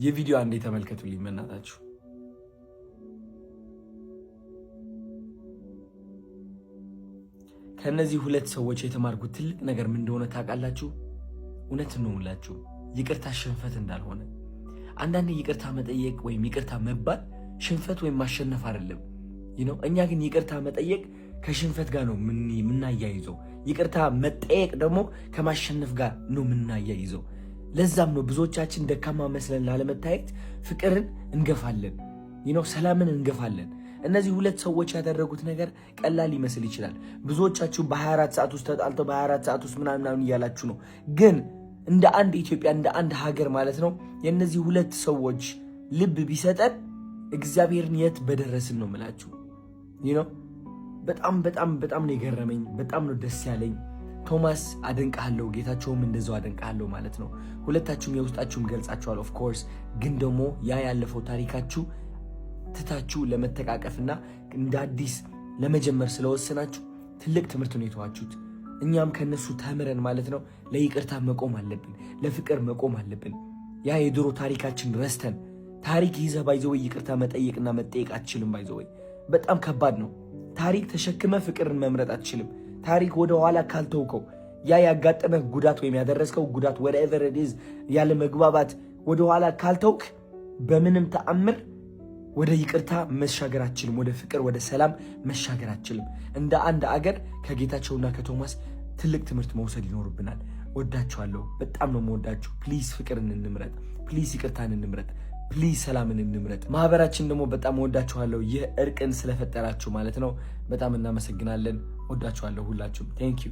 የቪዲዮ አንዴ ተመልከቱልኝ መናታችሁ። ከነዚህ ሁለት ሰዎች የተማርኩት ትልቅ ነገር ምን እንደሆነ ታውቃላችሁ? እውነት ነው የምላችሁ፣ ይቅርታ ሽንፈት እንዳልሆነ። አንዳንዴ ይቅርታ መጠየቅ ወይም ይቅርታ መባል ሽንፈት ወይም ማሸነፍ አይደለም። እኛ ግን ይቅርታ መጠየቅ ከሽንፈት ጋር ነው የምናያይዘው። ይቅርታ መጠየቅ ደግሞ ከማሸነፍ ጋር ነው የምናያይዘው። ለዛም ነው ብዙዎቻችን ደካማ መስለን ላለመታየት ፍቅርን እንገፋለን፣ ሰላምን እንገፋለን። እነዚህ ሁለት ሰዎች ያደረጉት ነገር ቀላል ሊመስል ይችላል። ብዙዎቻችሁ በ24 ሰዓት ውስጥ ተጣልተው በ24 ሰዓት ውስጥ ምናምን እያላችሁ ነው። ግን እንደ አንድ ኢትዮጵያ እንደ አንድ ሀገር ማለት ነው የእነዚህ ሁለት ሰዎች ልብ ቢሰጠን እግዚአብሔርን የት በደረስን ነው የምላችሁ። በጣም በጣም በጣም ነው የገረመኝ። በጣም ነው ደስ ያለኝ። ቶማስ አደንቃለሁ፣ ጌታቸውም እንደዛው አደንቃለሁ ማለት ነው። ሁለታችሁም የውስጣችሁን ገልጻችኋል። ኦፍ ኮርስ ግን ደግሞ ያ ያለፈው ታሪካችሁ ትታችሁ ለመተቃቀፍና እንደ አዲስ ለመጀመር ስለወሰናችሁ ትልቅ ትምህርት ነው የተዋችሁት። እኛም ከነሱ ተምረን ማለት ነው ለይቅርታ መቆም አለብን፣ ለፍቅር መቆም አለብን። ያ የድሮ ታሪካችን ረስተን ታሪክ ይዘህ ባይዘወይ ይቅርታ መጠየቅና መጠየቅ አትችልም። ባይዘወይ በጣም ከባድ ነው። ታሪክ ተሸክመ ፍቅርን መምረጥ አትችልም። ታሪክ ወደ ኋላ ካልተውከው ያ ያጋጠመህ ጉዳት ወይም ያደረስከው ጉዳት whatever it is ያለ መግባባት ወደ ኋላ ካልተውክ በምንም ተአምር ወደ ይቅርታ መሻገር አትችልም። ወደ ፍቅር ወደ ሰላም መሻገር አትችልም። እንደ አንድ አገር ከጌታቸውና ከቶማስ ትልቅ ትምህርት መውሰድ ይኖርብናል። ወዳችኋለሁ። በጣም ነው የምወዳችሁ። ፕሊዝ ፍቅርን እንምረጥ። ፕሊዝ ይቅርታን እንምረጥ። ፕሊዝ ሰላምን እንምረጥ። ማህበራችን ደግሞ በጣም ወዳችኋለሁ። ይህ እርቅን ስለፈጠራችሁ ማለት ነው በጣም እናመሰግናለን። ወዳችኋለሁ ሁላችሁም። ቴንክ ዩ